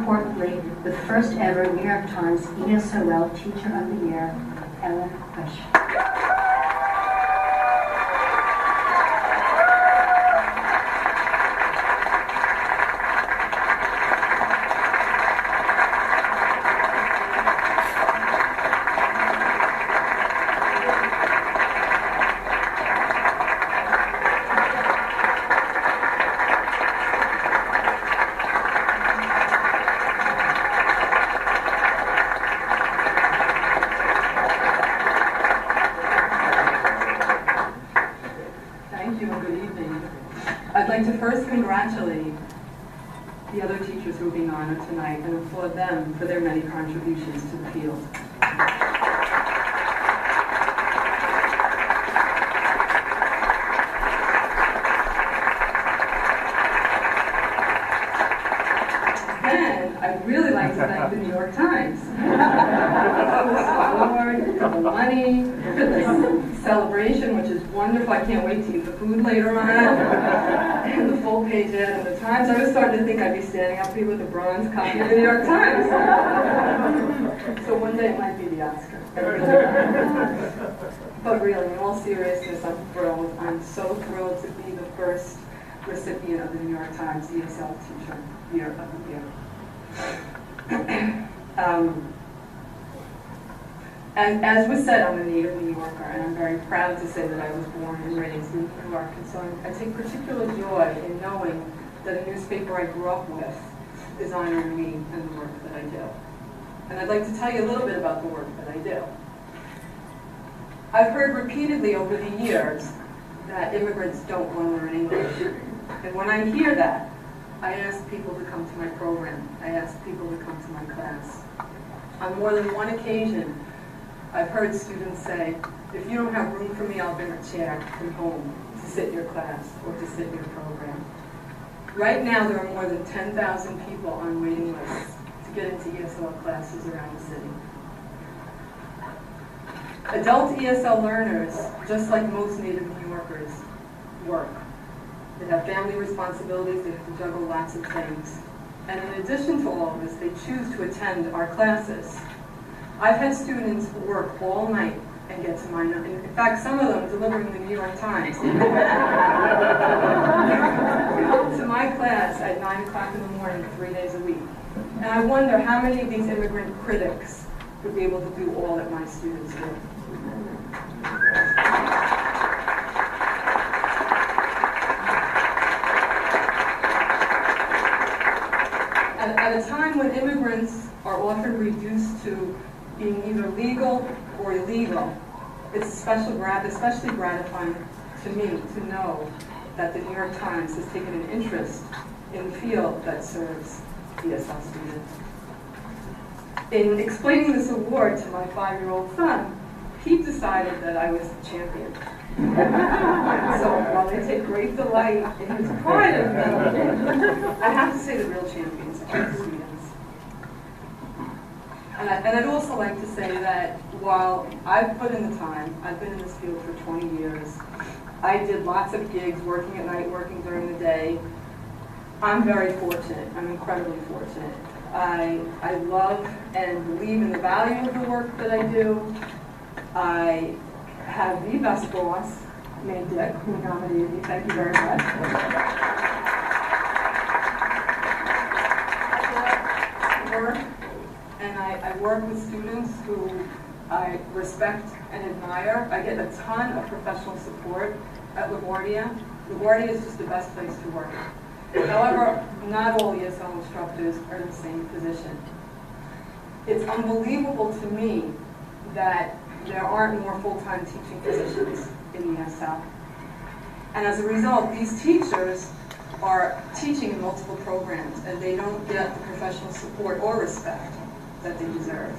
importantly, the first ever New York Times E.S.O.L Teacher of the Year, Ellen Bush. I'd like to first congratulate the other teachers who are being honored tonight and applaud them for their many contributions to the field. And I'd really like to thank the New York Times for this award, for the money, for this celebration, which is wonderful. I can't wait to eat the food later on. And the full page ad in the Times. I was starting to think I'd be standing up here with a bronze copy of the New York Times. So one day it might be the Oscar. But really, in all seriousness, I'm thrilled. I'm so thrilled to be the first recipient of the New York Times E.S.O.L Teacher Year of the Year. And as was said, I'm a native New Yorker, and I'm very proud to say that I was born and raised in New York. And so I take particular joy in knowing that a newspaper I grew up with is honoring me and the work that I do. And I'd like to tell you a little bit about the work that I do. I've heard repeatedly over the years that immigrants don't want to learn English. And when I hear that, I ask people to come to my program. I ask people to come to my class. On more than one occasion, I've heard students say, if you don't have room for me, I'll bring a chair from home to sit in your class or to sit in your program. Right now, there are more than 10,000 people on waiting lists to get into ESOL classes around the city. Adult ESL learners, just like most native New Yorkers, work. They have family responsibilities, they have to juggle lots of things. And in addition to all of this, they choose to attend our classes. I've had students work all night and get to mine. In fact, some of them delivering the New York Times. Come to my class at 9 o'clock in the morning, 3 days a week. And I wonder how many of these immigrant critics would be able to do all that my students do. At a time when immigrants are often reduced to being either legal or illegal, it's especially gratifying to me to know that the New York Times has taken an interest in the field that serves ESL students. In explaining this award to my 5-year-old son, he decided that I was the champion. So while I take great delight in his pride of me, I have to say the real champions are the students. And I'd also like to say that while I've put in the time, I've been in this field for 20 years, I did lots of gigs, working at night, working during the day. I'm very fortunate. I'm incredibly fortunate. I love and believe in the value of the work that I do. I have the best boss, named Dick, who nominated me. Thank you very much. I work with students who I respect and admire. I get a ton of professional support at LaGuardia. LaGuardia is just the best place to work. However, not all ESL instructors are in the same position. It's unbelievable to me that there aren't more full-time teaching positions in ESL. And as a result, these teachers are teaching in multiple programs, and they don't get the professional support or respect that they deserve.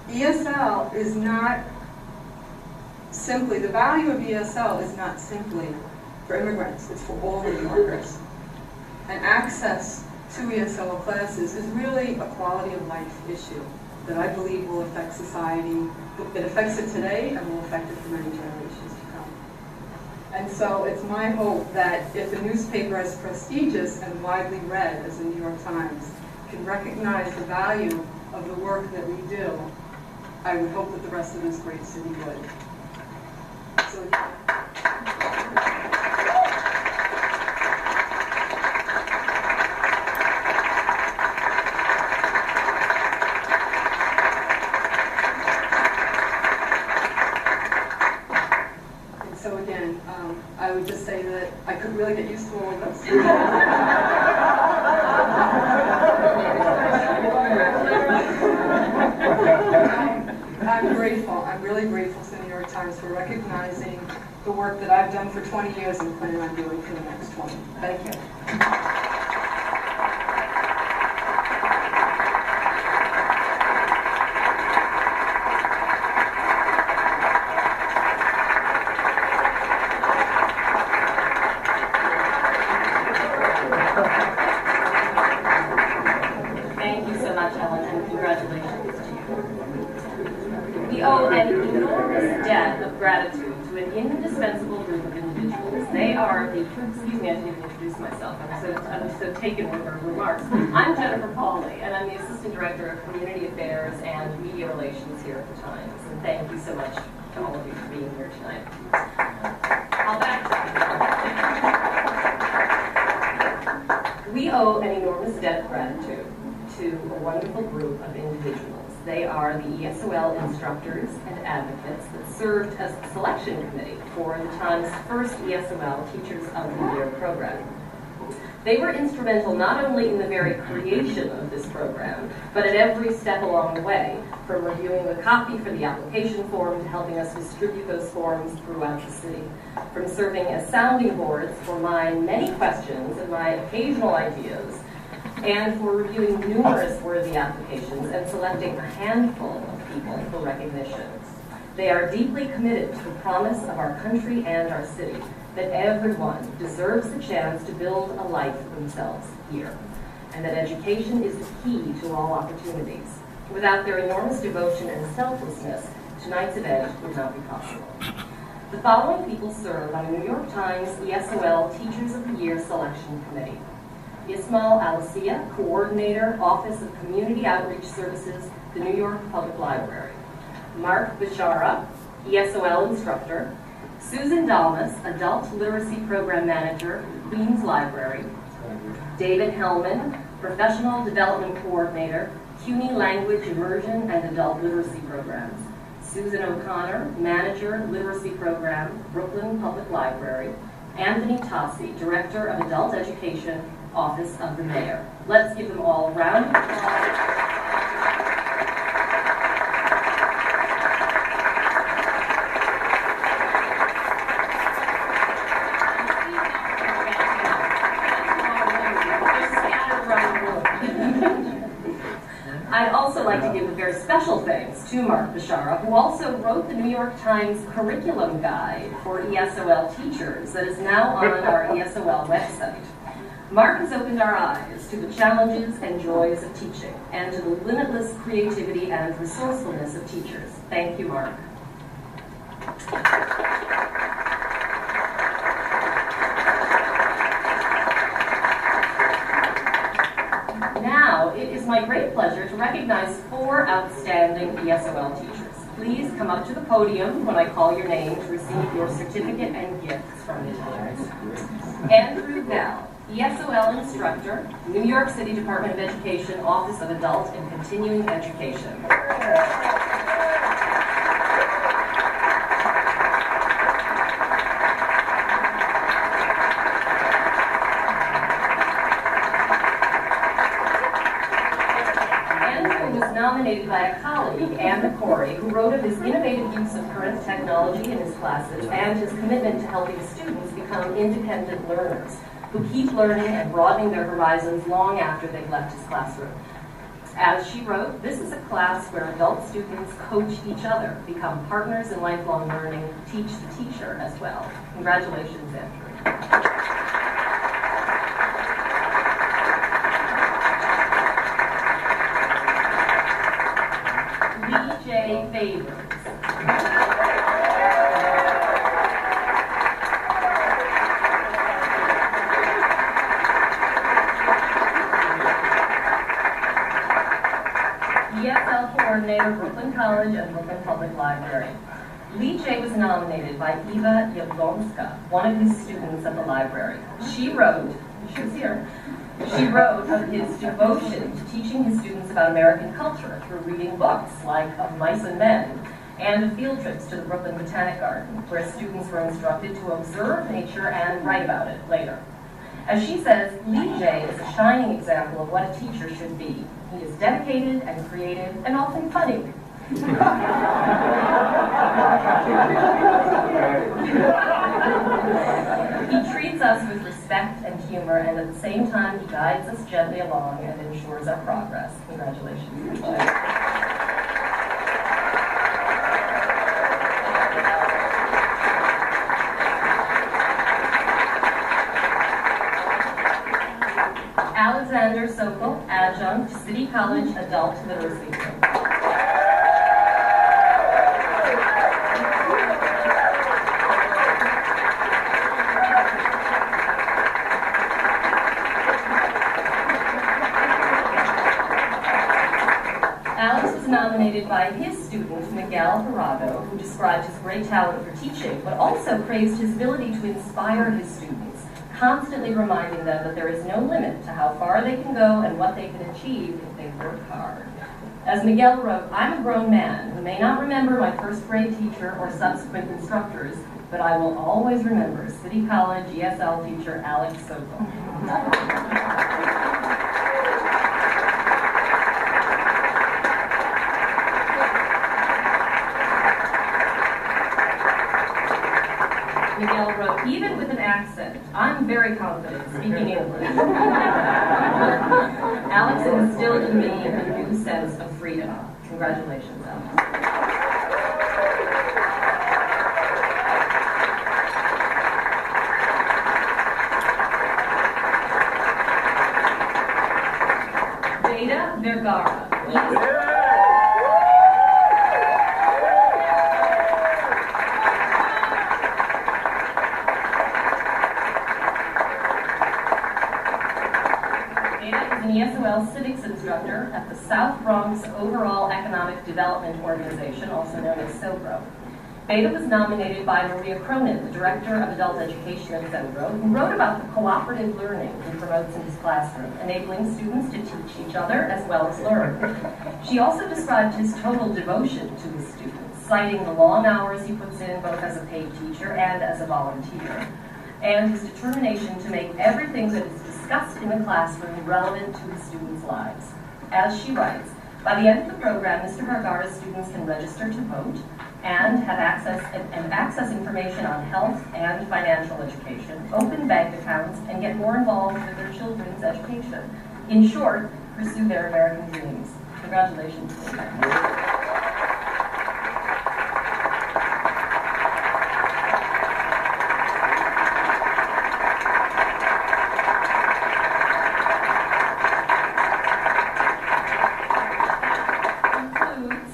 ESL is not simply, the value of ESL is not simply for immigrants, it's for all New Yorkers. And access to ESL classes is really a quality of life issue that I believe will affect society. It affects it today and will affect it for many generations to come. And so it's my hope that if a newspaper as prestigious and widely read as the New York Times can recognize the value of the work that we do, I would hope that the rest of this great city would. So, so again, I would just say that I could really get used to all of this. I'm grateful. I'm really grateful to the New York Times for recognizing the work that I've done for 20 years and plan on doing for the next 20. Thank you. Thank you so much, Ellen, and congratulations to you. We owe an enormous debt of gratitude to an indispensable group of individuals. They are the, excuse me, I didn't even introduce myself. I'm so taken with her remarks. I'm Jennifer Pauley, and I'm the Assistant Director of Community Affairs and Media Relations here at the Times. And thank you so much to all of you for being here tonight. I'll back. We owe an enormous debt of gratitude to a wonderful group of individuals. They are the ESOL instructors and advocates that served as the selection committee for the Times' first ESOL Teachers of the Year program. They were instrumental not only in the very creation of this program, but at every step along the way, from reviewing the copy for the application form to helping us distribute those forms throughout the city, from serving as sounding boards for my many questions and my occasional ideas, and for reviewing numerous worthy applications and selecting a handful of people for recognition. They are deeply committed to the promise of our country and our city that everyone deserves the chance to build a life for themselves here, and that education is the key to all opportunities. Without their enormous devotion and selflessness, tonight's event would not be possible. The following people serve on the New York Times ESOL Teachers of the Year Selection Committee. Ismail Alicia, Coordinator, Office of Community Outreach Services, the New York Public Library. Mark Bishara, ESOL Instructor. Susan Dalmas, Adult Literacy Program Manager, Queens Library. David Hellman, Professional Development Coordinator, CUNY Language Immersion and Adult Literacy Programs. Susan O'Connor, Manager, Literacy Program, Brooklyn Public Library. Anthony Tossi, Director of Adult Education, Office of the Mayor. Let's give them all a round of applause. I'd also like to give a very special thanks to Mark Bishara, who also wrote the New York Times curriculum guide for ESOL teachers that is now on our ESOL website. Mark has opened our eyes to the challenges and joys of teaching and to the limitless creativity and resourcefulness of teachers. Thank you, Mark. Now, it is my great pleasure to recognize 4 outstanding ESOL teachers. Please come up to the podium when I call your name to receive your certificate and gifts from the Times. Andrew Bell, ESOL Instructor, New York City Department of Education, Office of Adult and Continuing Education. Andrew was nominated by a colleague, Anna Corey, who wrote of his innovative use of current technology in his classes and his commitment to helping students become independent learners who keep learning and broadening their horizons long after they've left his classroom. As she wrote, this is a class where adult students coach each other, become partners in lifelong learning, teach the teacher as well. Congratulations, Andrew. Lee J. Favors. ESL coordinator, Brooklyn College and Brooklyn Public Library. Lee J. was nominated by Eva Yablonska, one of his students at the library. She wrote of his devotion to teaching his students about American culture through reading books like Of Mice and Men, and of field trips to the Brooklyn Botanic Garden, where students were instructed to observe nature and write about it later. As she says, Lee J. is a shining example of what a teacher should be. He is dedicated and creative and often funny. He treats us with respect and humor, and at the same time, he guides us gently along and ensures our progress. Congratulations, Lee J. Alexander Sokol, adjunct, City College Adult Literacy Group. Alex was nominated by his student, Miguel Parado, who described his great talent for teaching, but also praised his ability to inspire his students, constantly reminding them that there is no limit to how far they can go and what they can achieve if they work hard. As Miguel wrote, "I'm a grown man who may not remember my first grade teacher or subsequent instructors, but I will always remember City College ESL teacher Alex Sokol." Miguel wrote, "Even with an accent, I'm very confident speaking English." Alex instilled in me a new sense of freedom. Congratulations, Alex. Beta Vergara. An E.S.O.L civics instructor at the South Bronx Overall Economic Development Organization, also known as SOBRO. Beta was nominated by Maria Cronin, the director of adult education at SOBRO, who wrote about the cooperative learning he promotes in his classroom, enabling students to teach each other as well as learn. She also described his total devotion to his students, citing the long hours he puts in both as a paid teacher and as a volunteer, and his determination to make everything that is discussed in the classroom relevant to his students' lives. As she writes, by the end of the program, Mr. Vergara's students can register to vote and have access information on health and financial education, open bank accounts, and get more involved with their children's education. In short, pursue their American dreams. Congratulations.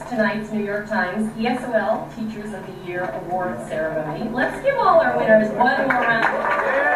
Tonight's New York Times ESOL Teachers of the Year Award Ceremony. Let's give all our winners one more round of applause.